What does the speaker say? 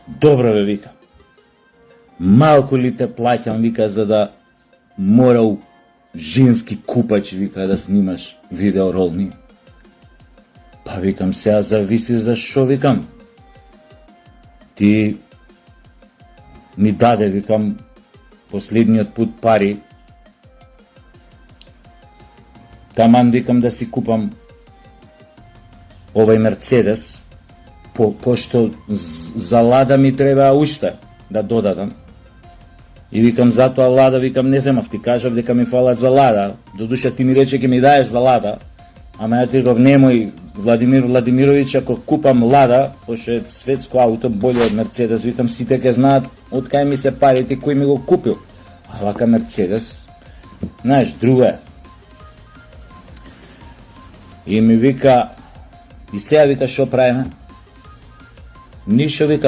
Добро бе, вика. Малку ли те плаќам, вика, за да морал женски купач, вика, да снимаш видеоролни. Па викам, сега зависи за шо, викам. Ти ми даде, викам, последниот пут пари, таман, викам, да си купам овај Мерцедес, пошто за Лада ми треба уште да додадам. И викам, затоа Лада, викам, не земав, ти кажав дека ми фалат за Лада. Додуша ти ми рече ке ми даеш за Лада, ама ја ти реков, немој, Владимир Владимирович, ако купам Лада, пошто е светско ауто, боле од Мерцедес, викам, сите ке знаат од кај ми се парите, кој ми го купил. А вака Мерцедес, знаеш, друго е. И ми вика, и сега, вика, шо правиме? Ништо, вика,